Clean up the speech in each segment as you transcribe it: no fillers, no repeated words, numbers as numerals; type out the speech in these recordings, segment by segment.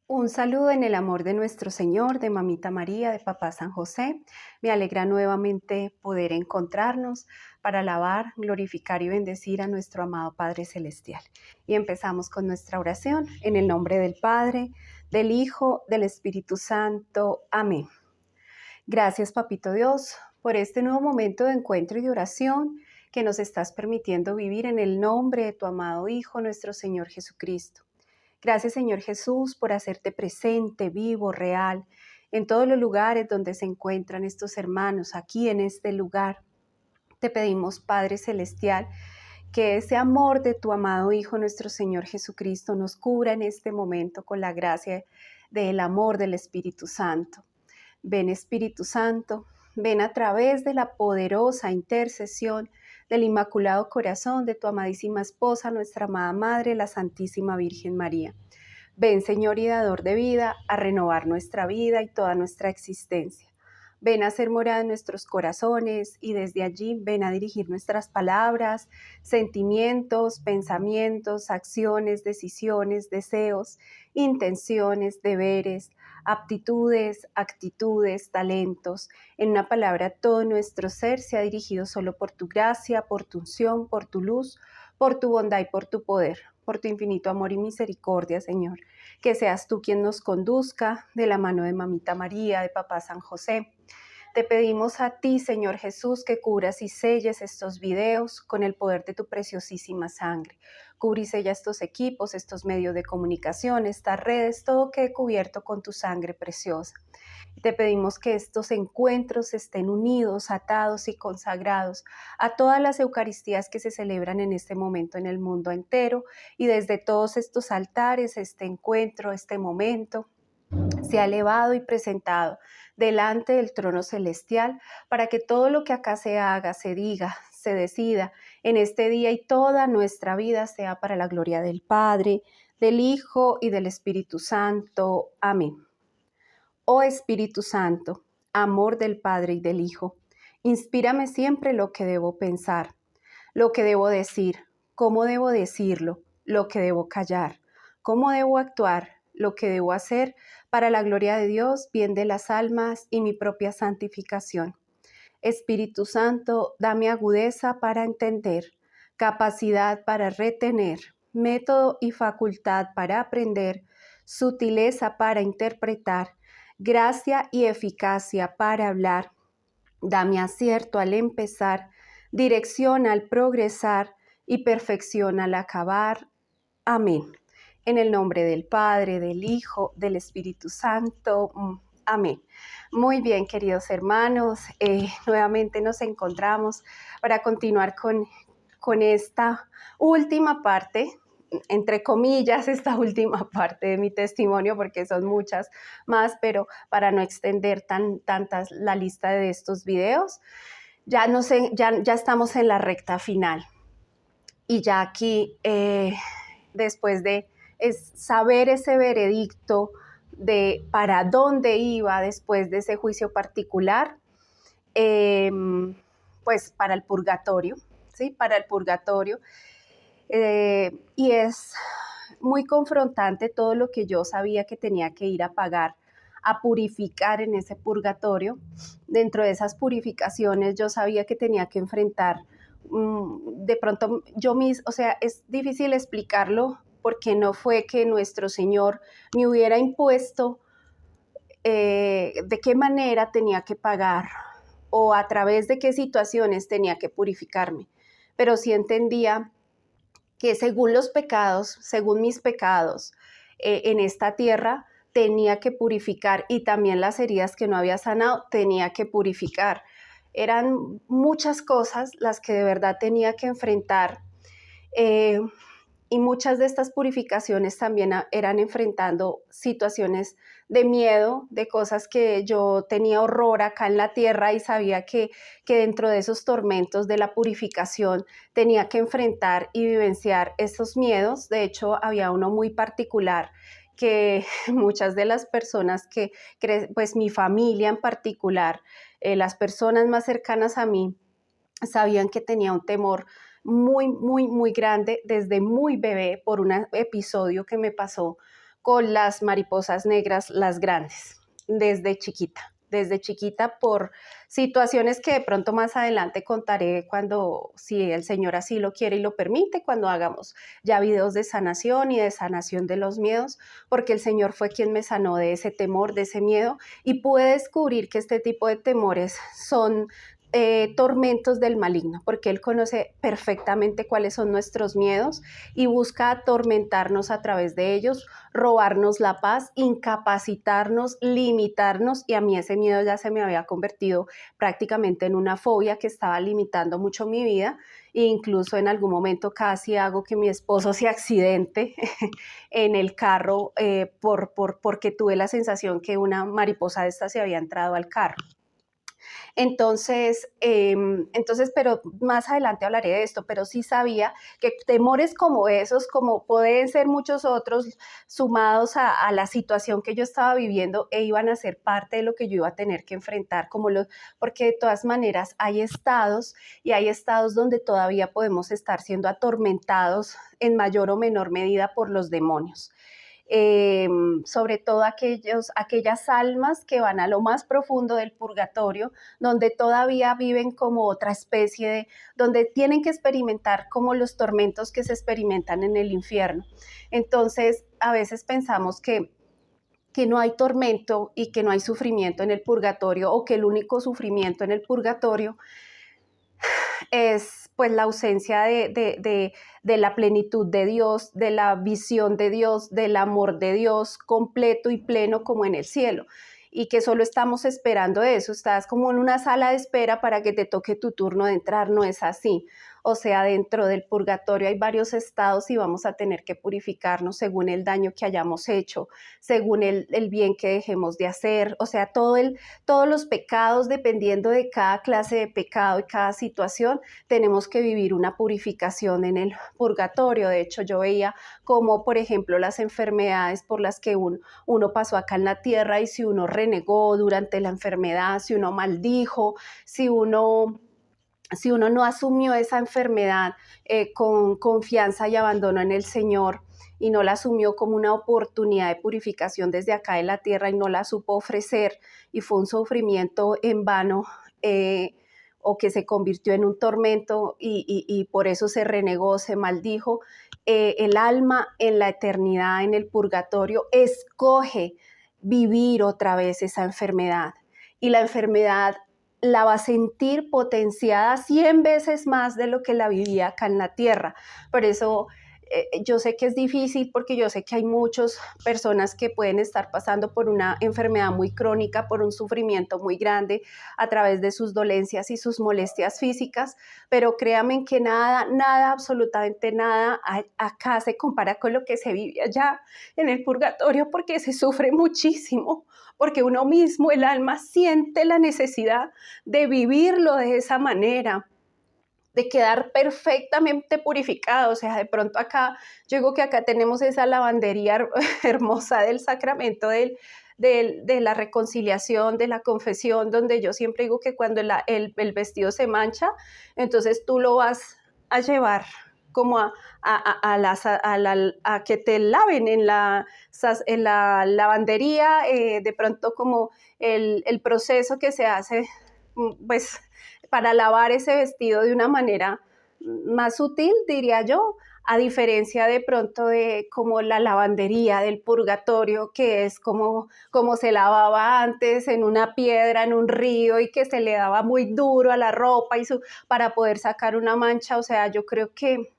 Un saludo en el amor de nuestro Señor, de Mamita María, de Papá San José. Me alegra nuevamente poder encontrarnos para alabar, glorificar y bendecir a nuestro amado Padre Celestial. Y empezamos con nuestra oración en el nombre del Padre, del Hijo, del Espíritu Santo. Amén. Gracias, Papito Dios, por este nuevo momento de encuentro y de oración que nos estás permitiendo vivir en el nombre de tu amado Hijo, nuestro Señor Jesucristo. Gracias, Señor Jesús, por hacerte presente, vivo, real, en todos los lugares donde se encuentran estos hermanos, aquí en este lugar. Te pedimos, Padre Celestial, que ese amor de tu amado Hijo, nuestro Señor Jesucristo, nos cubra en este momento con la gracia del amor del Espíritu Santo. Ven, Espíritu Santo, ven a través de la poderosa intercesión del Inmaculado Corazón de tu amadísima esposa, nuestra amada Madre, la Santísima Virgen María. Ven, Señor y dador de vida, a renovar nuestra vida y toda nuestra existencia. Ven a ser morada en nuestros corazones y desde allí ven a dirigir nuestras palabras, sentimientos, pensamientos, acciones, decisiones, deseos, intenciones, deberes, aptitudes, actitudes, talentos. En una palabra, todo nuestro ser sea dirigido solo por tu gracia, por tu unción, por tu luz, por tu bondad y por tu poder, por tu infinito amor y misericordia, Señor. Que seas tú quien nos conduzca de la mano de Mamita María, de Papá San José. Te pedimos a ti, Señor Jesús, que cubras y selles estos videos con el poder de tu preciosísima sangre. Cubre y sella estos equipos, estos medios de comunicación, estas redes, todo quede cubierto con tu sangre preciosa. Te pedimos que estos encuentros estén unidos, atados y consagrados a todas las Eucaristías que se celebran en este momento en el mundo entero, y desde todos estos altares, este encuentro, este momento, sea elevado y presentado delante del trono celestial para que todo lo que acá se haga, se diga, se decida en este día y toda nuestra vida sea para la gloria del Padre, del Hijo y del Espíritu Santo. Amén. Oh Espíritu Santo, amor del Padre y del Hijo, inspírame siempre lo que debo pensar, lo que debo decir, cómo debo decirlo, lo que debo callar, cómo debo actuar, lo que debo hacer para la gloria de Dios, bien de las almas y mi propia santificación. Espíritu Santo, dame agudeza para entender, capacidad para retener, método y facultad para aprender, sutileza para interpretar, gracia y eficacia para hablar. Dame acierto al empezar, dirección al progresar y perfección al acabar. Amén. En el nombre del Padre, del Hijo, del Espíritu Santo. Amén. Muy bien, queridos hermanos, nuevamente nos encontramos para continuar con esta última parte, entre comillas, esta última parte de mi testimonio, porque son muchas más, pero para no extender tantas la lista de estos videos, ya estamos en la recta final. Y ya aquí, después de saber ese veredicto de para dónde iba después de ese juicio particular, pues para el purgatorio, ¿sí? Para el purgatorio. Y es muy confrontante todo lo que yo sabía que tenía que ir a pagar, a purificar en ese purgatorio. Dentro de esas purificaciones yo sabía que tenía que enfrentar, de pronto o sea, es difícil explicarlo porque no fue que nuestro Señor me hubiera impuesto de qué manera tenía que pagar o a través de qué situaciones tenía que purificarme, pero sí entendía que según los pecados, según mis pecados en esta tierra, tenía que purificar, y también las heridas que no había sanado, tenía que purificar. Eran muchas cosas las que de verdad tenía que enfrentar, eh, y muchas de estas purificaciones también eran enfrentando situaciones de miedo, de cosas que yo tenía horror acá en la tierra y sabía que dentro de esos tormentos de la purificación tenía que enfrentar y vivenciar esos miedos. De hecho, había uno muy particular que muchas de las personas pues mi familia en particular, las personas más cercanas a mí, sabían que tenía un temor muy, muy, muy grande desde muy bebé por un episodio que me pasó con las mariposas negras, las grandes, desde chiquita por situaciones que de pronto más adelante contaré cuando, si el Señor así lo quiere y lo permite, cuando hagamos ya videos de sanación y de sanación de los miedos, porque el Señor fue quien me sanó de ese temor, de ese miedo, y pude descubrir que este tipo de temores son tormentos del maligno, porque Él conoce perfectamente cuáles son nuestros miedos y busca atormentarnos a través de ellos, robarnos la paz, incapacitarnos, limitarnos, y a mí ese miedo ya se me había convertido prácticamente en una fobia que estaba limitando mucho mi vida, e incluso en algún momento casi hago que mi esposo se accidente en el carro porque tuve la sensación que una mariposa de esta se había entrado al carro. Entonces, pero más adelante hablaré de esto, pero sí sabía que temores como esos, como pueden ser muchos otros, sumados a la situación que yo estaba viviendo, iban a ser parte de lo que yo iba a tener que enfrentar, porque de todas maneras hay estados, y hay estados donde todavía podemos estar siendo atormentados en mayor o menor medida por los demonios. Sobre todo aquellas almas que van a lo más profundo del purgatorio, donde todavía viven como otra especie donde tienen que experimentar como los tormentos que se experimentan en el infierno. Entonces, a veces pensamos que no hay tormento y que no hay sufrimiento en el purgatorio, o que el único sufrimiento en el purgatorio es pues la ausencia de la plenitud de Dios, de la visión de Dios, del amor de Dios completo y pleno como en el cielo, y que solo estamos esperando eso. Estás como en una sala de espera para que te toque tu turno de entrar. No es así. O sea, dentro del purgatorio hay varios estados y vamos a tener que purificarnos según el daño que hayamos hecho, según el bien que dejemos de hacer. O sea, todos los pecados, dependiendo de cada clase de pecado y cada situación, tenemos que vivir una purificación en el purgatorio. De hecho, yo veía como, por ejemplo, las enfermedades por las que uno pasó acá en la tierra, y si uno renegó durante la enfermedad, si uno maldijo, si uno no asumió esa enfermedad con confianza y abandono en el Señor, y no la asumió como una oportunidad de purificación desde acá de la tierra, y no la supo ofrecer, y fue un sufrimiento en vano, o que se convirtió en un tormento, y por eso se renegó, se maldijo, el alma en la eternidad, en el purgatorio, escoge vivir otra vez esa enfermedad, y la enfermedad la va a sentir potenciada 100 veces más de lo que la vivía acá en la tierra. Por eso yo sé que es difícil, porque yo sé que hay muchas personas que pueden estar pasando por una enfermedad muy crónica, por un sufrimiento muy grande a través de sus dolencias y sus molestias físicas, pero créanme que nada, absolutamente nada acá se compara con lo que se vive allá en el purgatorio, porque se sufre muchísimo, porque uno mismo, el alma, siente la necesidad de vivirlo de esa manera, de quedar perfectamente purificado. O sea, de pronto acá, yo digo que acá tenemos esa lavandería hermosa del sacramento de la reconciliación, de la confesión, donde yo siempre digo que cuando el vestido se mancha, entonces tú lo vas a llevar como a que te laven en la lavandería, de pronto como el proceso que se hace, pues, para lavar ese vestido de una manera más sutil, diría yo, a diferencia de pronto de como la lavandería del purgatorio, que es como se lavaba antes en una piedra, en un río, y que se le daba muy duro a la ropa para poder sacar una mancha. O sea, yo creo que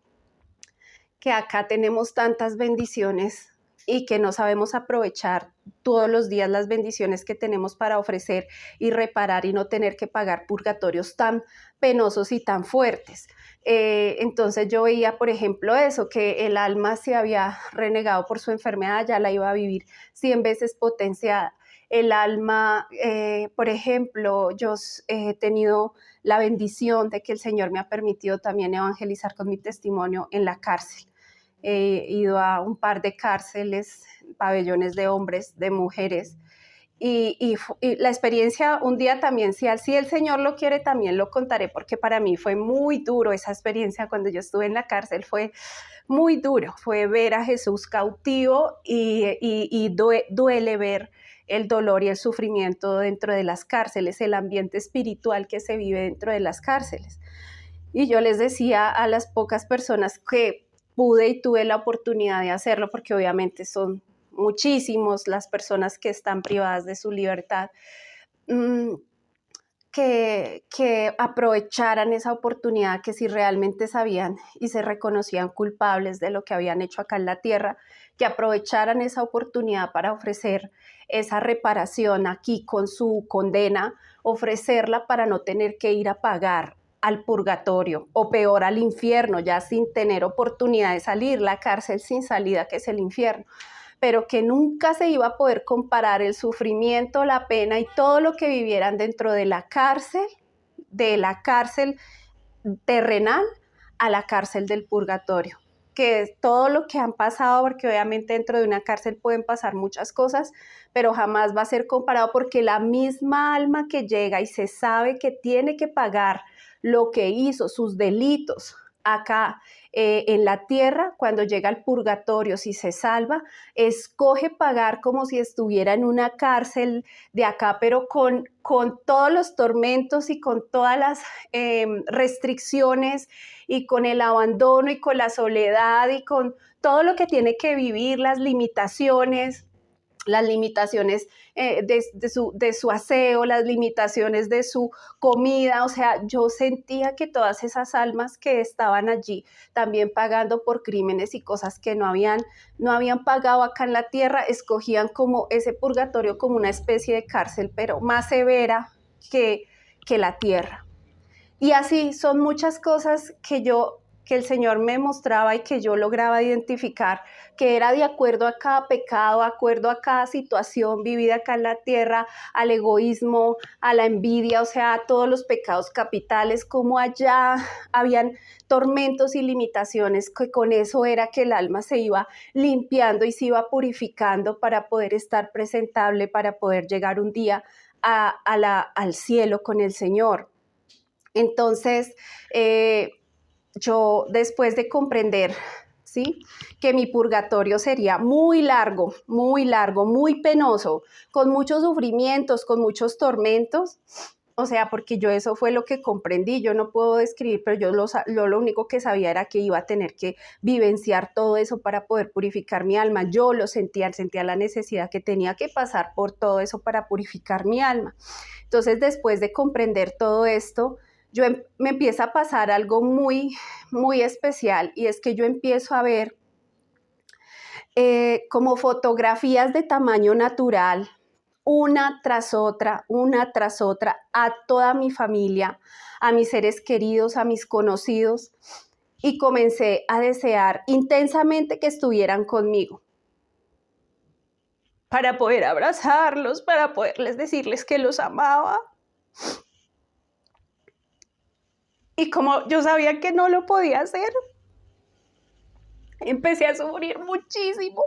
acá tenemos tantas bendiciones y que no sabemos aprovechar todos los días las bendiciones que tenemos para ofrecer y reparar, y no tener que pagar purgatorios tan penosos y tan fuertes. Entonces yo veía, por ejemplo, eso, que el alma se había renegado por su enfermedad, ya la iba a vivir 100 veces potenciada. El alma, por ejemplo, yo he tenido la bendición de que el Señor me ha permitido también evangelizar con mi testimonio en la cárcel. He ido a un par de cárceles, pabellones de hombres, de mujeres, y la experiencia un día también, si el Señor lo quiere, también lo contaré, porque para mí fue muy duro esa experiencia cuando yo estuve en la cárcel. Fue muy duro, fue ver a Jesús cautivo y duele ver el dolor y el sufrimiento dentro de las cárceles, el ambiente espiritual que se vive dentro de las cárceles. Y yo les decía a las pocas personas que pude y tuve la oportunidad de hacerlo, porque obviamente son muchísimos las personas que están privadas de su libertad, que aprovecharan esa oportunidad, que si realmente sabían y se reconocían culpables de lo que habían hecho acá en la tierra, que aprovecharan esa oportunidad para ofrecer esa reparación aquí con su condena, ofrecerla para no tener que ir a pagar al purgatorio o peor al infierno, ya sin tener oportunidad de salir, la cárcel sin salida que es el infierno, pero que nunca se iba a poder comparar el sufrimiento, la pena y todo lo que vivieran dentro de la cárcel terrenal a la cárcel del purgatorio, que es todo lo que han pasado, porque obviamente dentro de una cárcel pueden pasar muchas cosas, pero jamás va a ser comparado, porque la misma alma que llega y se sabe que tiene que pagar lo que hizo, sus delitos acá en la tierra, cuando llega al purgatorio, si se salva, escoge pagar como si estuviera en una cárcel de acá, pero con todos los tormentos y con todas las restricciones y con el abandono y con la soledad y con todo lo que tiene que vivir, las limitaciones de su aseo, las limitaciones de su comida. O sea, yo sentía que todas esas almas que estaban allí también pagando por crímenes y cosas que no habían pagado acá en la tierra, escogían como ese purgatorio como una especie de cárcel, pero más severa que la tierra. Y así son muchas cosas que el Señor me mostraba y que yo lograba identificar, que era de acuerdo a cada pecado, de acuerdo a cada situación vivida acá en la tierra, al egoísmo, a la envidia, o sea, a todos los pecados capitales, como allá habían tormentos y limitaciones, que con eso era que el alma se iba limpiando y se iba purificando para poder estar presentable, para poder llegar un día al cielo con el Señor. Entonces, yo después de comprender, ¿sí?, que mi purgatorio sería muy largo, muy penoso, con muchos sufrimientos, con muchos tormentos, o sea, porque yo eso fue lo que comprendí, yo no puedo describir, pero yo lo único que sabía era que iba a tener que vivenciar todo eso para poder purificar mi alma. Yo lo sentía la necesidad que tenía que pasar por todo eso para purificar mi alma. Entonces, después de comprender todo esto, me empieza a pasar algo muy, muy especial, y es que yo empiezo a ver como fotografías de tamaño natural, una tras otra, a toda mi familia, a mis seres queridos, a mis conocidos, y comencé a desear intensamente que estuvieran conmigo, para poder abrazarlos, para poderles decirles que los amaba. Y como yo sabía que no lo podía hacer, empecé a sufrir muchísimo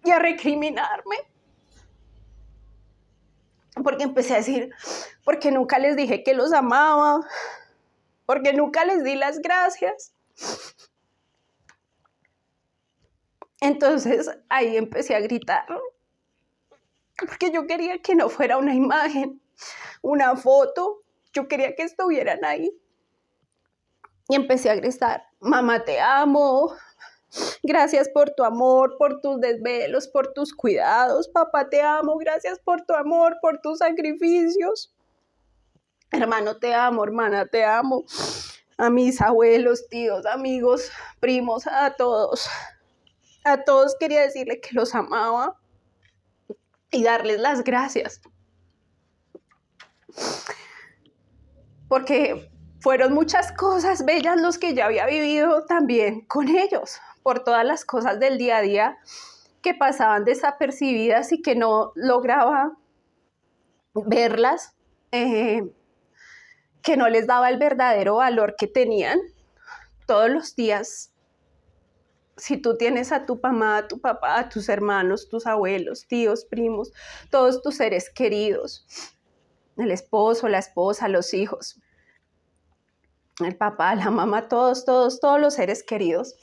y a recriminarme, porque empecé a decir, porque nunca les dije que los amaba, porque nunca les di las gracias. Entonces ahí empecé a gritar, porque yo quería que no fuera una imagen, una foto, yo quería que estuvieran ahí. Y empecé a gritar, mamá, te amo, gracias por tu amor, por tus desvelos, por tus cuidados. Papá, te amo, gracias por tu amor, por tus sacrificios. Hermano, te amo, hermana, te amo. A mis abuelos, tíos, amigos, primos, a todos quería decirle que los amaba y darles las gracias. Porque fueron muchas cosas bellas los que yo había vivido también con ellos, por todas las cosas del día a día que pasaban desapercibidas y que no lograba verlas, que no les daba el verdadero valor que tenían. Todos los días, si tú tienes a tu mamá, a tu papá, a tus hermanos, tus abuelos, tíos, primos, todos tus seres queridos, el esposo, la esposa, los hijos, el papá, la mamá, todos los seres queridos,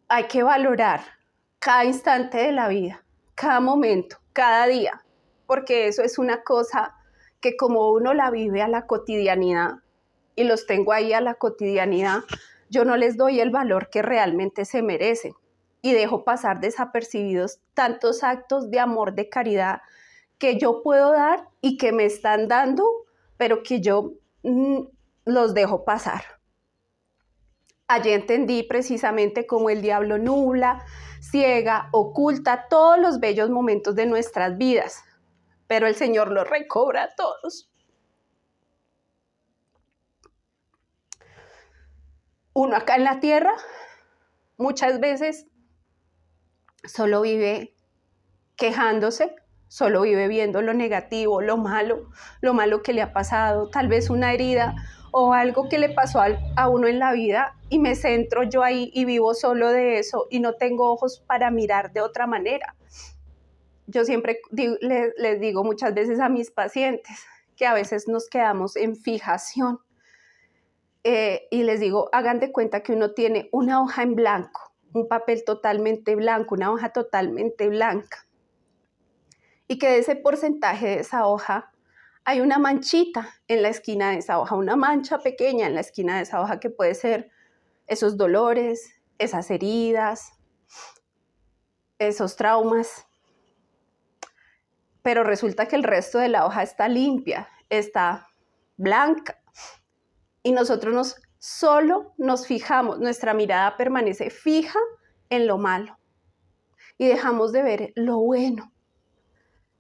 hay que valorar cada instante de la vida, cada momento, cada día, porque eso es una cosa que como uno la vive a la cotidianidad, y los tengo ahí a la cotidianidad, yo no les doy el valor que realmente se merecen y dejo pasar desapercibidos tantos actos de amor, de caridad que yo puedo dar y que me están dando, pero que yo los dejo pasar. Allí entendí precisamente cómo el diablo nubla, ciega, oculta todos los bellos momentos de nuestras vidas, pero el Señor los recobra a todos. Uno acá en la tierra muchas veces solo vive quejándose, solo vive viendo lo negativo, lo malo que le ha pasado, tal vez una herida o algo que le pasó a uno en la vida, y me centro yo ahí y vivo solo de eso y no tengo ojos para mirar de otra manera. Yo siempre les digo muchas veces a mis pacientes que a veces nos quedamos en fijación, y les digo, hagan de cuenta que uno tiene una hoja en blanco, un papel totalmente blanco, una hoja totalmente blanca, y que de ese porcentaje de esa hoja hay una manchita en la esquina de esa hoja, una mancha pequeña en la esquina de esa hoja que puede ser esos dolores, esas heridas, esos traumas. Pero resulta que el resto de la hoja está limpia, está blanca, y nosotros solo nos fijamos, nuestra mirada permanece fija en lo malo y dejamos de ver lo bueno.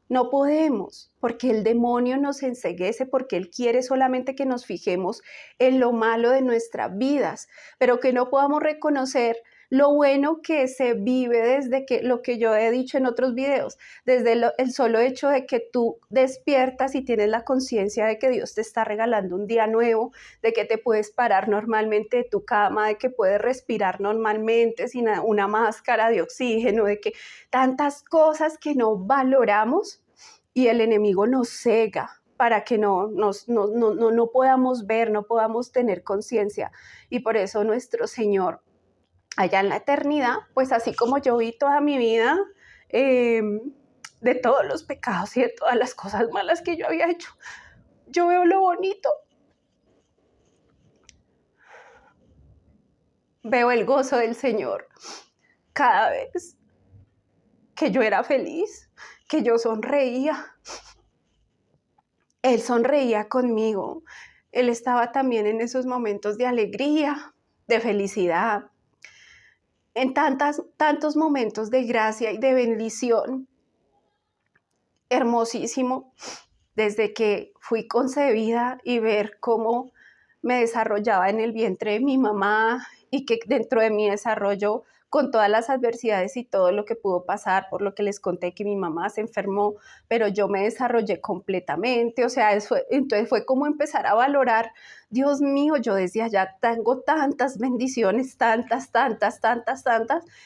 No podemos, porque el demonio nos enceguece, porque él quiere solamente que nos fijemos en lo malo de nuestras vidas, pero que no podamos reconocer lo bueno que se vive desde que, lo que yo he dicho en otros videos, desde el solo hecho de que tú despiertas y tienes la conciencia de que Dios te está regalando un día nuevo, de que te puedes parar normalmente de tu cama, de que puedes respirar normalmente sin una máscara de oxígeno, de que tantas cosas que no valoramos, y el enemigo nos cega para que no podamos ver, no podamos tener conciencia. Y por eso nuestro Señor, allá en la eternidad, pues así como yo vi toda mi vida, de todos los pecados y de todas las cosas malas que yo había hecho, yo veo lo bonito. Veo el gozo del Señor cada vez que yo era feliz, que yo sonreía. Él sonreía conmigo. Él estaba también en esos momentos de alegría, de felicidad, en tantos momentos de gracia y de bendición. Hermosísimo, desde que fui concebida y ver cómo me desarrollaba en el vientre de mi mamá, y que dentro de mi desarrollo, con todas las adversidades y todo lo que pudo pasar, por lo que les conté que mi mamá se enfermó, pero yo me desarrollé completamente, o sea, entonces fue como empezar a valorar, Dios mío, yo desde allá tengo tantas bendiciones, tantas,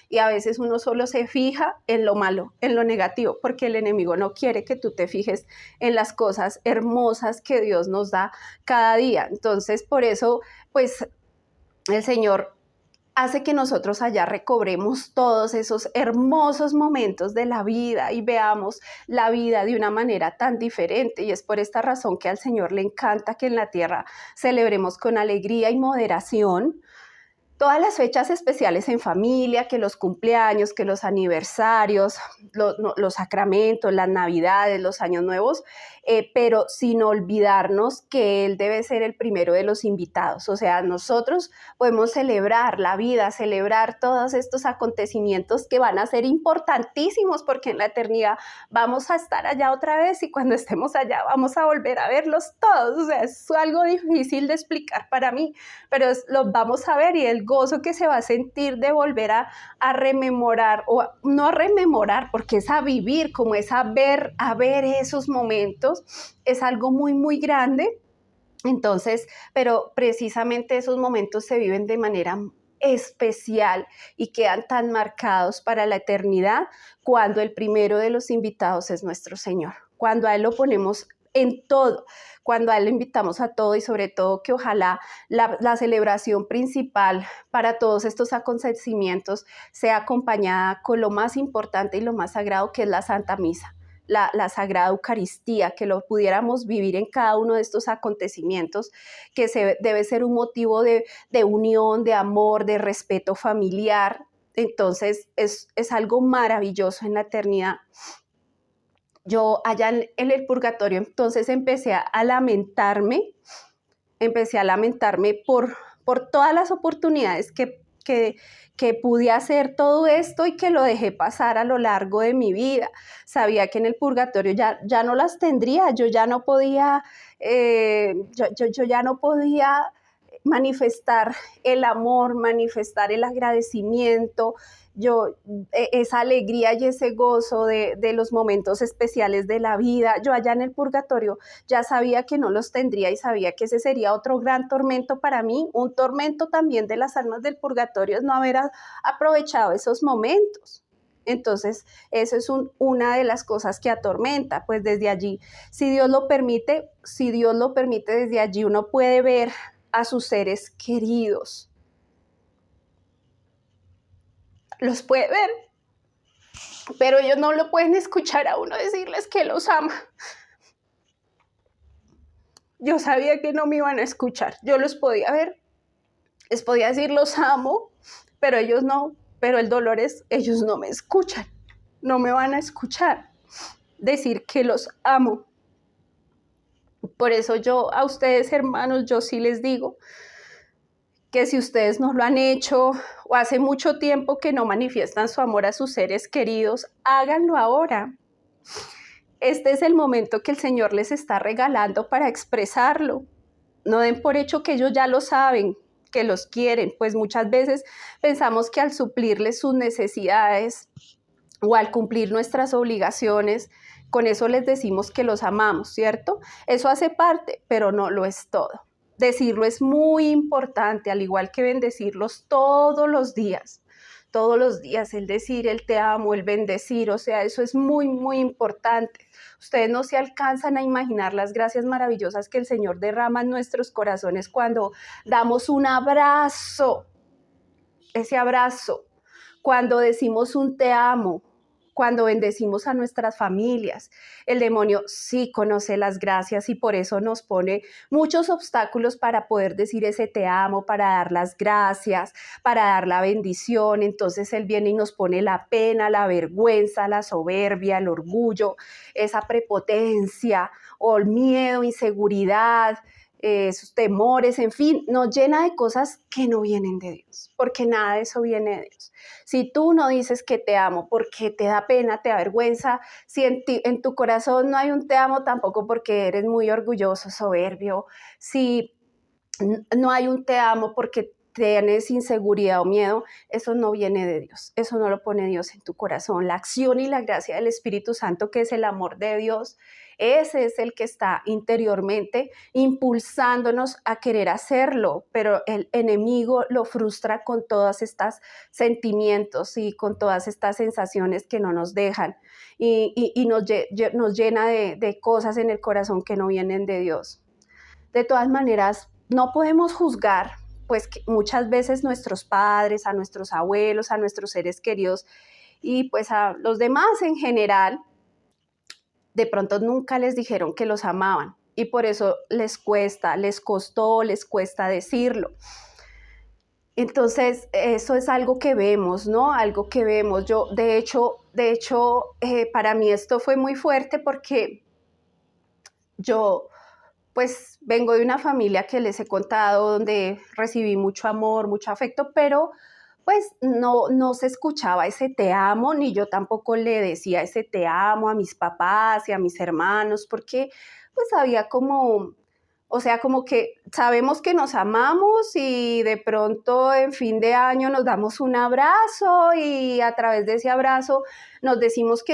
y a veces uno solo se fija en lo malo, en lo negativo, porque el enemigo no quiere que tú te fijes en las cosas hermosas que Dios nos da cada día. Entonces, por eso, pues, el Señor hace que nosotros allá recobremos todos esos hermosos momentos de la vida y veamos la vida de una manera tan diferente. Y es por esta razón que al Señor le encanta que en la tierra celebremos con alegría y moderación todas las fechas especiales en familia, que los cumpleaños, que los aniversarios, los sacramentos, las navidades, los años nuevos, pero sin olvidarnos que Él debe ser el primero de los invitados. O sea, nosotros podemos celebrar la vida, celebrar todos estos acontecimientos que van a ser importantísimos, porque en la eternidad vamos a estar allá otra vez, y cuando estemos allá vamos a volver a verlos todos. O sea, es algo difícil de explicar para mí, pero los vamos a ver, y el gozo que se va a sentir de volver a rememorar, o no a rememorar, porque es a vivir, como es a ver esos momentos, es algo muy, muy grande. Entonces, pero precisamente esos momentos se viven de manera especial y quedan tan marcados para la eternidad cuando el primero de los invitados es nuestro Señor, cuando a Él lo ponemos en todo, cuando a Él le invitamos a todo y sobre todo que ojalá la celebración principal para todos estos acontecimientos sea acompañada con lo más importante y lo más sagrado que es la Santa Misa. La Sagrada Eucaristía, que lo pudiéramos vivir en cada uno de estos acontecimientos, que debe ser un motivo de unión, de amor, de respeto familiar. Entonces es algo maravilloso en la eternidad. Yo allá en el purgatorio entonces empecé a lamentarme por todas las oportunidades que pude hacer todo esto y que lo dejé pasar a lo largo de mi vida. Sabía que en el purgatorio ya no las tendría, yo ya no podía, yo ya no podía manifestar el amor, manifestar el agradecimiento, esa alegría y ese gozo de los momentos especiales de la vida. Yo allá en el purgatorio ya sabía que no los tendría y sabía que ese sería otro gran tormento para mí, un tormento también de las almas del purgatorio, es no haber aprovechado esos momentos. Entonces, eso es una de las cosas que atormenta, pues desde allí, si Dios lo permite, desde allí uno puede ver a sus seres queridos. Los puede ver, pero ellos no lo pueden escuchar a uno decirles que los ama. Yo sabía que no me iban a escuchar, yo los podía ver, les podía decir los amo, pero ellos no, pero el dolor es, ellos no me escuchan, no me van a escuchar decir que los amo. Por eso yo a ustedes, hermanos, yo sí les digo que si ustedes no lo han hecho o hace mucho tiempo que no manifiestan su amor a sus seres queridos, háganlo ahora. Este es el momento que el Señor les está regalando para expresarlo. No den por hecho que ellos ya lo saben, que los quieren, pues muchas veces pensamos que al suplirles sus necesidades o al cumplir nuestras obligaciones, con eso les decimos que los amamos, ¿cierto? Eso hace parte, pero no lo es todo. Decirlo es muy importante, al igual que bendecirlos todos los días, el decir el te amo, el bendecir, o sea, eso es muy, muy importante. Ustedes no se alcanzan a imaginar las gracias maravillosas que el Señor derrama en nuestros corazones cuando damos un abrazo, ese abrazo, cuando decimos un te amo, cuando bendecimos a nuestras familias. El demonio sí conoce las gracias y por eso nos pone muchos obstáculos para poder decir ese te amo, para dar las gracias, para dar la bendición. Entonces él viene y nos pone la pena, la vergüenza, la soberbia, el orgullo, esa prepotencia o el miedo, inseguridad, sus temores, en fin, nos llena de cosas que no vienen de Dios, porque nada de eso viene de Dios. Si tú no dices que te amo porque te da pena, te da vergüenza, si en tu corazón no hay un te amo tampoco porque eres muy orgulloso, soberbio, si no hay un te amo porque tienes inseguridad o miedo, eso no viene de Dios, eso no lo pone Dios en tu corazón. La acción y la gracia del Espíritu Santo, que es el amor de Dios, ese es el que está interiormente impulsándonos a querer hacerlo, pero el enemigo lo frustra con todos estos sentimientos y con todas estas sensaciones que no nos dejan y nos llena de cosas en el corazón que no vienen de Dios. De todas maneras, no podemos juzgar, pues que muchas veces nuestros padres, a nuestros abuelos, a nuestros seres queridos y pues a los demás en general, de pronto nunca les dijeron que los amaban y por eso les cuesta decirlo. Entonces, eso es algo que vemos, ¿no? Algo que vemos. Yo, de hecho, para mí esto fue muy fuerte porque yo, pues, vengo de una familia que les he contado, donde recibí mucho amor, mucho afecto, pero pues no se escuchaba ese te amo, ni yo tampoco le decía ese te amo a mis papás y a mis hermanos, porque pues había como, o sea, como que sabemos que nos amamos y de pronto en fin de año nos damos un abrazo y a través de ese abrazo nos decimos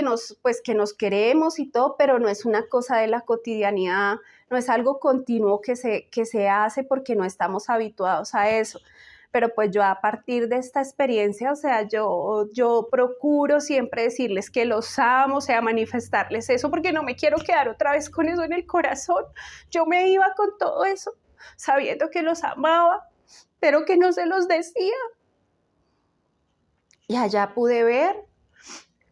pues, que nos queremos y todo, pero no es una cosa de la cotidianidad, no es algo continuo que se hace porque no estamos habituados a eso. pero pues yo a partir de esta experiencia, o sea, yo procuro siempre decirles que los amo, o sea, manifestarles eso, porque no me quiero quedar otra vez con eso en el corazón. Yo me iba con todo eso, sabiendo que los amaba, pero que no se los decía. Y allá pude ver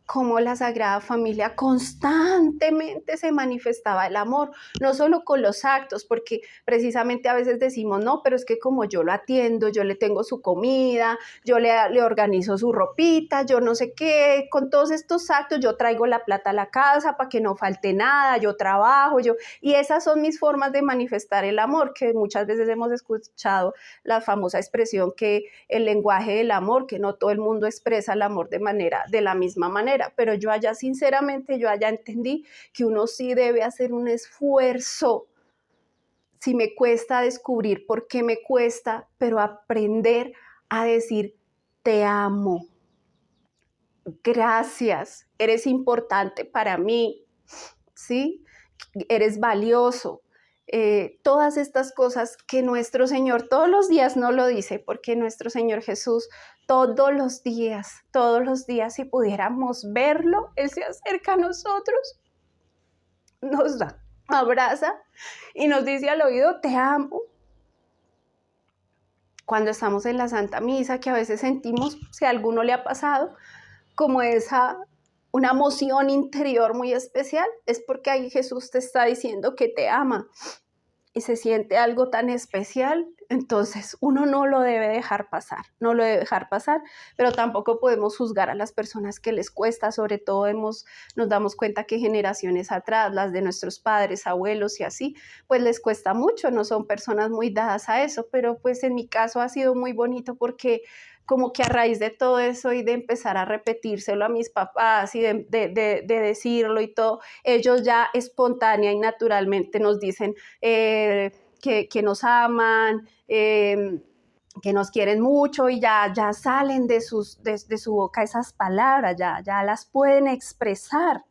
cómo la Sagrada Familia constantemente se manifestaba el amor, no solo con los actos, porque precisamente a veces decimos, no, pero es que como yo lo atiendo, yo le tengo su comida, yo le organizo su ropita, yo no sé qué, con todos estos actos yo traigo la plata a la casa para que no falte nada, yo trabajo, y esas son mis formas de manifestar el amor, que muchas veces hemos escuchado la famosa expresión que el lenguaje del amor, que no todo el mundo expresa el amor de la misma manera, pero yo allá sinceramente, yo allá entendí que uno sí debe hacer un esfuerzo. Si me cuesta descubrir por qué me cuesta, pero aprender a decir te amo, gracias, eres importante para mí, ¿sí? Eres valioso. Todas estas cosas que nuestro Señor todos los días no lo dice, porque nuestro Señor Jesús todos los días, si pudiéramos verlo, Él se acerca a nosotros, nos da, abraza y nos dice al oído, te amo. Cuando estamos en la Santa Misa, que a veces sentimos, si a alguno le ha pasado, como una emoción interior muy especial, es porque ahí Jesús te está diciendo que te ama y se siente algo tan especial, entonces uno no lo debe dejar pasar, pero tampoco podemos juzgar a las personas que les cuesta, sobre todo nos damos cuenta que generaciones atrás, las de nuestros padres, abuelos y así, pues les cuesta mucho, no son personas muy dadas a eso, pero pues en mi caso ha sido muy bonito porque como que a raíz de todo eso y de empezar a repetírselo a mis papás y de decirlo y todo, ellos ya espontánea y naturalmente nos dicen que nos aman, que nos quieren mucho y ya salen de su boca esas palabras, ya las pueden expresar.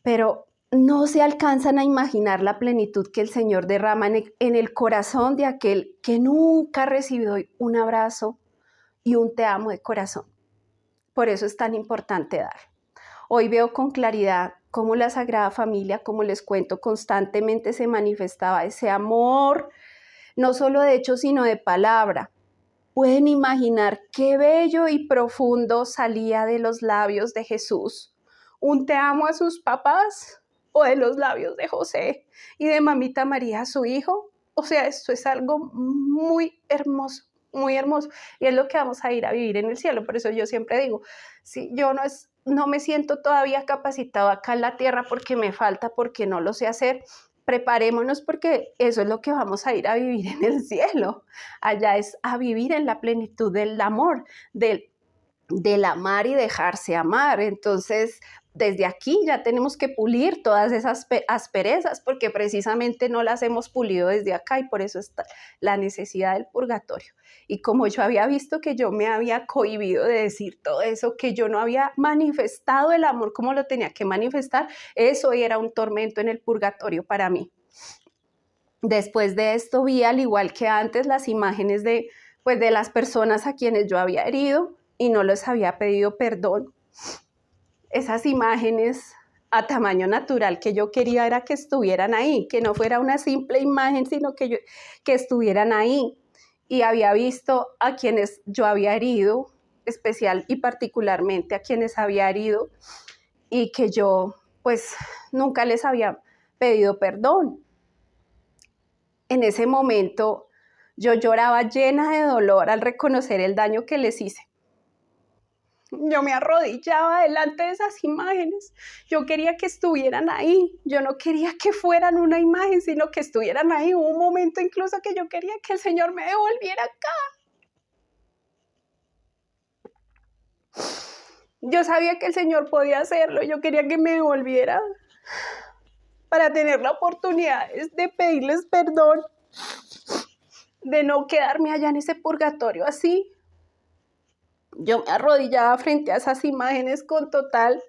Pero no se alcanzan a imaginar la plenitud que el Señor derrama en el corazón de aquel que nunca recibió un abrazo y un te amo de corazón. Por eso es tan importante dar. Hoy veo con claridad cómo la Sagrada Familia, como les cuento, constantemente se manifestaba ese amor, no solo de hecho, sino de palabra. Pueden imaginar qué bello y profundo salía de los labios de Jesús. Un te amo a sus papás o de los labios de José y de mamita María, su hijo. O sea, esto es algo muy hermoso, muy hermoso. Y es lo que vamos a ir a vivir en el cielo. Por eso yo siempre digo, si yo no me siento todavía capacitado acá en la tierra porque me falta, porque no lo sé hacer, preparémonos porque eso es lo que vamos a ir a vivir en el cielo. Allá es a vivir en la plenitud del amor, del amar y dejarse amar. Entonces, desde aquí ya tenemos que pulir todas esas asperezas porque precisamente no las hemos pulido desde acá y por eso está la necesidad del purgatorio. Y como yo había visto que yo me había cohibido de decir todo eso, que yo no había manifestado el amor como lo tenía que manifestar, eso era un tormento en el purgatorio para mí. Después de esto vi, al igual que antes, las imágenes de las personas a quienes yo había herido y no les había pedido perdón. Esas imágenes a tamaño natural que yo quería era que estuvieran ahí, que no fuera una simple imagen, sino que estuvieran ahí. Y había visto a quienes yo había herido, especial y particularmente a quienes había herido, y que yo pues nunca les había pedido perdón. En ese momento yo lloraba llena de dolor al reconocer el daño que les hice. Yo me arrodillaba delante de esas imágenes. Yo quería que estuvieran ahí. Yo no quería que fueran una imagen, sino que estuvieran ahí. Hubo un momento incluso que yo quería que el Señor me devolviera acá. Yo sabía que el Señor podía hacerlo. Yo quería que me devolviera para tener la oportunidad de pedirles perdón, de no quedarme allá en ese purgatorio así. Yo me arrodillaba frente a esas imágenes con total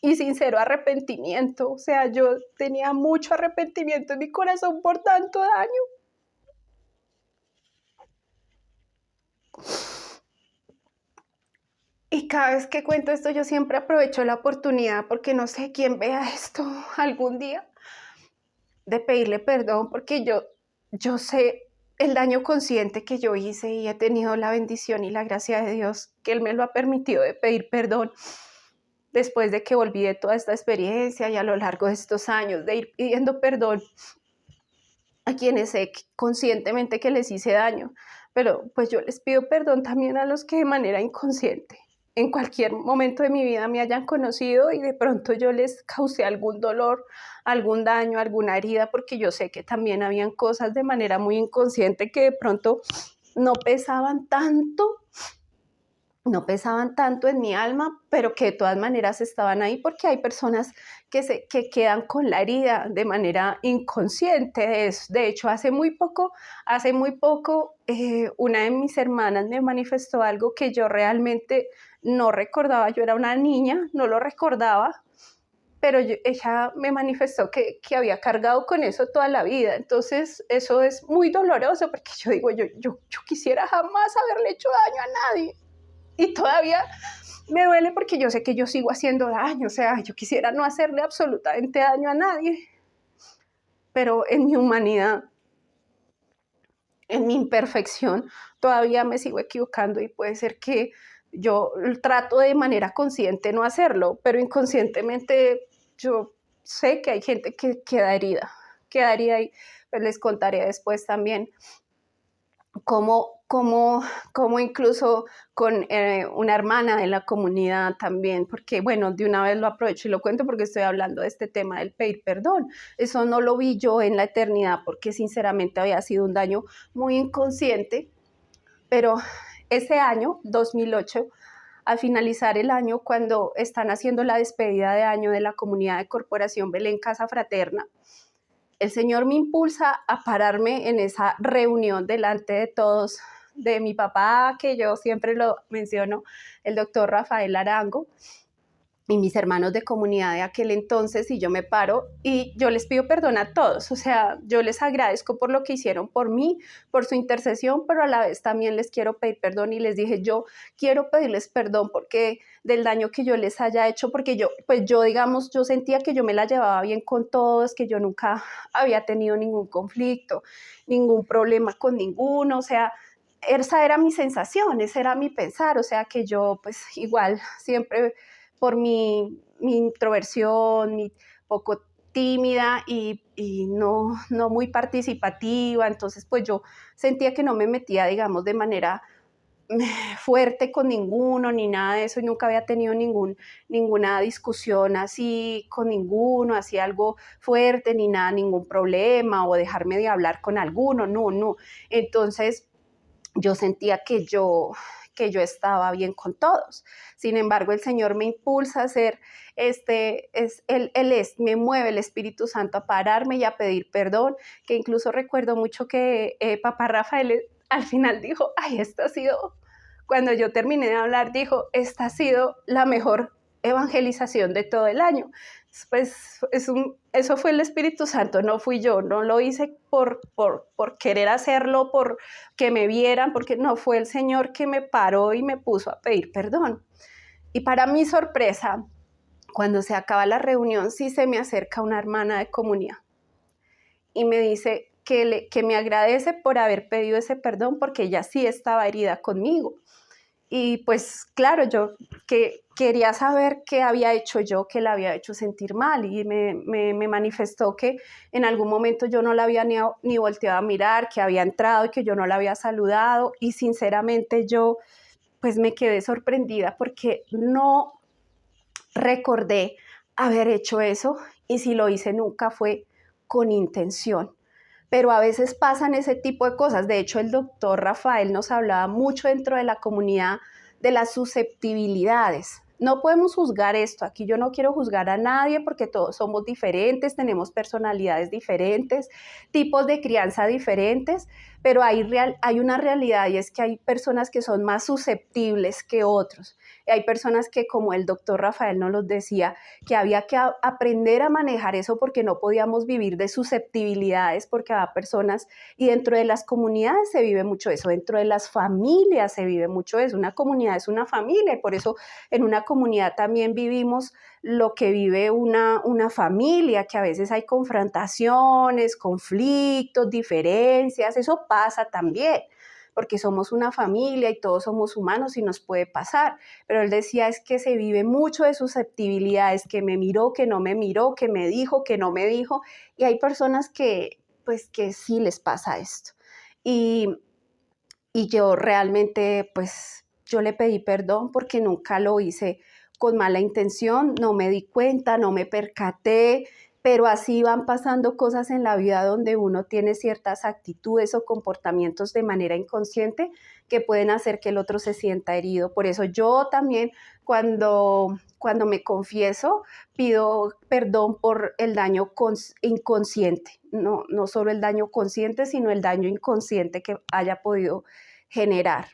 y sincero arrepentimiento. O sea, yo tenía mucho arrepentimiento en mi corazón por tanto daño. Y cada vez que cuento esto, yo siempre aprovecho la oportunidad, porque no sé quién vea esto algún día, de pedirle perdón, porque yo sé el daño consciente que yo hice y he tenido la bendición y la gracia de Dios que Él me lo ha permitido de pedir perdón después de que volví de toda esta experiencia y a lo largo de estos años de ir pidiendo perdón a quienes sé conscientemente que les hice daño, pero pues yo les pido perdón también a los que de manera inconsciente en cualquier momento de mi vida me hayan conocido y de pronto yo les causé algún dolor, algún daño, alguna herida, porque yo sé que también habían cosas de manera muy inconsciente que de pronto no pesaban tanto, no pesaban tanto en mi alma, pero que de todas maneras estaban ahí, porque hay personas que quedan con la herida de manera inconsciente. De hecho, hace muy poco una de mis hermanas me manifestó algo que yo realmente no recordaba. Yo era una niña, no lo recordaba, pero ella me manifestó que había cargado con eso toda la vida. Entonces, eso es muy doloroso, porque yo digo, yo quisiera jamás haberle hecho daño a nadie. Y todavía me duele porque yo sé que yo sigo haciendo daño, o sea, yo quisiera no hacerle absolutamente daño a nadie, pero en mi humanidad, en mi imperfección, todavía me sigo equivocando y puede ser que yo trato de manera consciente no hacerlo, pero inconscientemente yo sé que hay gente que queda herida y pues les contaré después también cómo incluso con una hermana de la comunidad también, porque bueno, de una vez lo aprovecho y lo cuento porque estoy hablando de este tema del pedir perdón. Eso no lo vi yo en la eternidad porque sinceramente había sido un daño muy inconsciente, pero ese año, 2008, al finalizar el año, cuando están haciendo la despedida de año de la comunidad de Corporación Belén Casa Fraterna, el Señor me impulsa a pararme en esa reunión delante de todos, de mi papá, que yo siempre lo menciono, el doctor Rafael Arango, y mis hermanos de comunidad de aquel entonces, y yo me paro y yo les pido perdón a todos. O sea, yo les agradezco por lo que hicieron por mí, por su intercesión, pero a la vez también les quiero pedir perdón, y les dije, yo quiero pedirles perdón porque del daño que yo les haya hecho, porque digamos, yo sentía que yo me la llevaba bien con todos, que yo nunca había tenido ningún conflicto, ningún problema con ninguno. O sea, esa era mi sensación, ese era mi pensar, o sea, que yo pues igual siempre por mi introversión, mi poco tímida y no muy participativa. Entonces pues yo sentía que no me metía, digamos, de manera fuerte con ninguno ni nada de eso, y nunca había tenido ninguna discusión así con ninguno, así algo fuerte ni nada, ningún problema o dejarme de hablar con alguno, no. Entonces yo sentía que yo estaba bien con todos. Sin embargo, el Señor me impulsa a hacer me mueve el Espíritu Santo a pararme y a pedir perdón, que incluso recuerdo mucho que Papá Rafael al final dijo, ay, cuando yo terminé de hablar, dijo, esta ha sido la mejor evangelización de todo el año. Pues eso fue el Espíritu Santo, no fui yo, no lo hice por querer hacerlo, por que me vieran, porque no, fue el Señor que me paró y me puso a pedir perdón. Y para mi sorpresa, cuando se acaba la reunión, sí se me acerca una hermana de comunidad y me dice que me agradece por haber pedido ese perdón, porque ella sí estaba herida conmigo. Y pues claro, yo que quería saber qué había hecho yo que la había hecho sentir mal, y me manifestó que en algún momento yo no la había ni volteado a mirar, que había entrado y que yo no la había saludado, y sinceramente yo pues me quedé sorprendida porque no recordé haber hecho eso, y si lo hice nunca fue con intención. Pero a veces pasan ese tipo de cosas. De hecho, el doctor Rafael nos hablaba mucho dentro de la comunidad de las susceptibilidades. No podemos juzgar esto. Aquí yo no quiero juzgar a nadie porque todos somos diferentes, tenemos personalidades diferentes, tipos de crianza diferentes, pero hay una realidad y es que hay personas que son más susceptibles que otros. Y hay personas que, como el doctor Rafael nos lo decía, que había que aprender a manejar eso porque no podíamos vivir de susceptibilidades, porque había personas, y dentro de las comunidades se vive mucho eso, dentro de las familias se vive mucho eso. Una comunidad es una familia y por eso en una comunidad también vivimos lo que vive una familia, que a veces hay confrontaciones, conflictos, diferencias, eso pasa también, porque somos una familia y todos somos humanos y nos puede pasar, pero él decía es que se vive mucho de susceptibilidades, que me miró, que no me miró, que me dijo, que no me dijo, y hay personas que pues que sí les pasa esto. Y, y yo realmente pues yo le pedí perdón porque nunca lo hice con mala intención, no me di cuenta, no me percaté, pero así van pasando cosas en la vida donde uno tiene ciertas actitudes o comportamientos de manera inconsciente que pueden hacer que el otro se sienta herido. Por eso yo también cuando me confieso pido perdón por el daño inconsciente, no solo el daño consciente, sino el daño inconsciente que haya podido generar.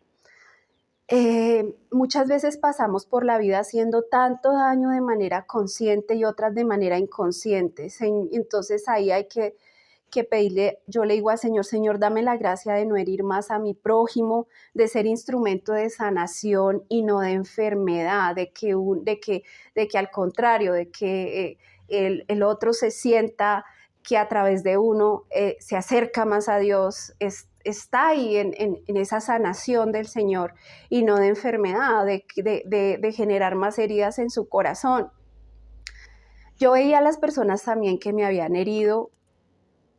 Muchas veces pasamos por la vida haciendo tanto daño de manera consciente y otras de manera inconsciente. Entonces ahí hay que pedirle, yo le digo al Señor, Señor, dame la gracia de no herir más a mi prójimo, de ser instrumento de sanación y no de enfermedad, de que al contrario, de que el otro se sienta que a través de uno se acerca más a Dios, está ahí en esa sanación del Señor y no de enfermedad, de generar más heridas en su corazón. Yo veía a las personas también que me habían herido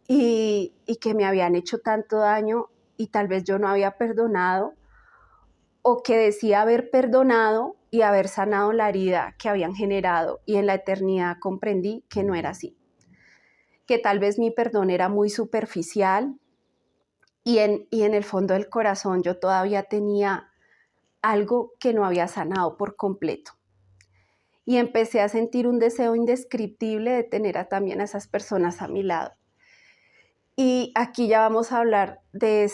y que me habían hecho tanto daño y tal vez yo no había perdonado o que decía haber perdonado y haber sanado la herida que habían generado y en la eternidad comprendí que no era así, que tal vez mi perdón era muy superficial y en el fondo del corazón yo todavía tenía algo que no había sanado por completo. Y empecé a sentir un deseo indescriptible de tener también a esas personas a mi lado. Y aquí ya vamos a hablar de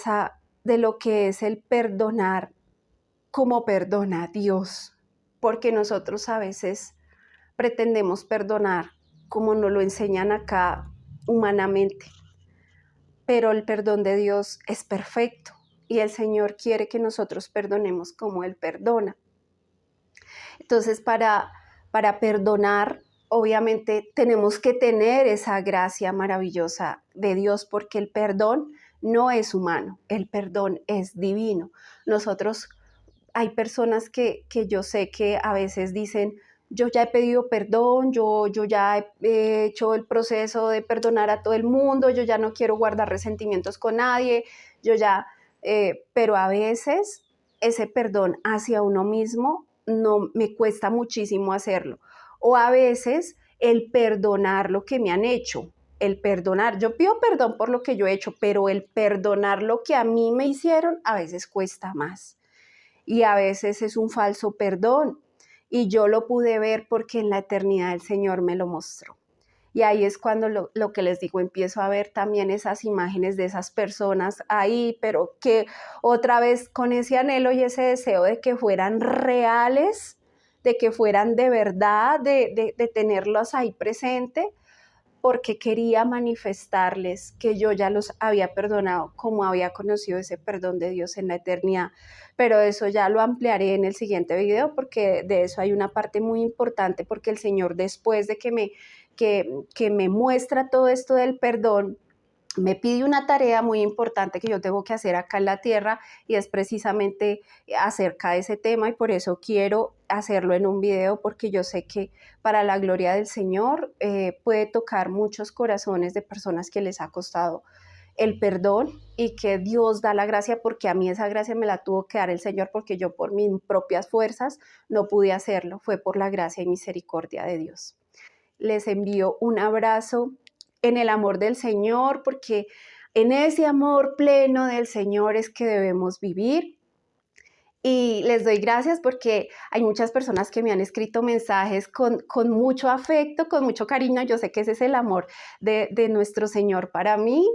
lo que es el perdonar como perdona Dios, porque nosotros a veces pretendemos perdonar como nos lo enseñan acá humanamente, pero el perdón de Dios es perfecto y el Señor quiere que nosotros perdonemos como Él perdona. Entonces, para perdonar, obviamente tenemos que tener esa gracia maravillosa de Dios, porque el perdón no es humano, el perdón es divino. Nosotros, hay personas que yo sé que a veces dicen, yo ya he pedido perdón, yo ya he hecho el proceso de perdonar a todo el mundo, yo ya no quiero guardar resentimientos con nadie, pero a veces ese perdón hacia uno mismo no me cuesta muchísimo hacerlo. O a veces el perdonar lo que me han hecho, el perdonar, yo pido perdón por lo que yo he hecho, pero el perdonar lo que a mí me hicieron a veces cuesta más. Y a veces es un falso perdón. Y yo lo pude ver porque en la eternidad el Señor me lo mostró. Y ahí es cuando lo que les digo, empiezo a ver también esas imágenes de esas personas ahí, pero que otra vez con ese anhelo y ese deseo de que fueran reales, de que fueran de verdad, de tenerlos ahí presente, porque quería manifestarles que yo ya los había perdonado como había conocido ese perdón de Dios en la eternidad. Pero eso ya lo ampliaré en el siguiente video porque de eso hay una parte muy importante, porque el Señor después de que me muestra todo esto del perdón, me pide una tarea muy importante que yo tengo que hacer acá en la tierra y es precisamente acerca de ese tema y por eso quiero hacerlo en un video porque yo sé que para la gloria del Señor puede tocar muchos corazones de personas que les ha costado el perdón y que Dios da la gracia porque a mí esa gracia me la tuvo que dar el Señor porque yo por mis propias fuerzas no pude hacerlo, fue por la gracia y misericordia de Dios. Les envío un abrazo en el amor del Señor, porque en ese amor pleno del Señor es que debemos vivir. Y les doy gracias porque hay muchas personas que me han escrito mensajes con mucho afecto, con mucho cariño. Yo sé que ese es el amor de nuestro Señor para mí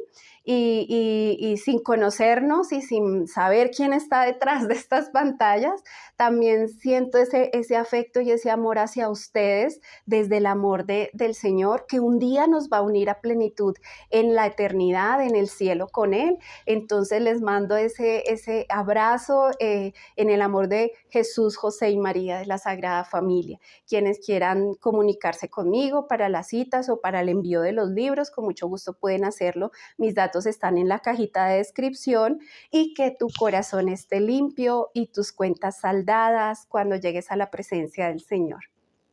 y sin conocernos y sin saber quién está detrás de estas pantallas, también siento ese afecto y ese amor hacia ustedes desde el amor del Señor, que un día nos va a unir a plenitud en la eternidad, en el cielo con Él. Entonces les mando ese abrazo en el amor de Jesús, José y María de la Sagrada Familia. Quienes quieran comunicarse conmigo para las citas o para el envío de los libros, con mucho gusto pueden hacerlo. Mis datos están en la cajita de descripción y que tu corazón esté limpio y tus cuentas saldadas cuando llegues a la presencia del Señor.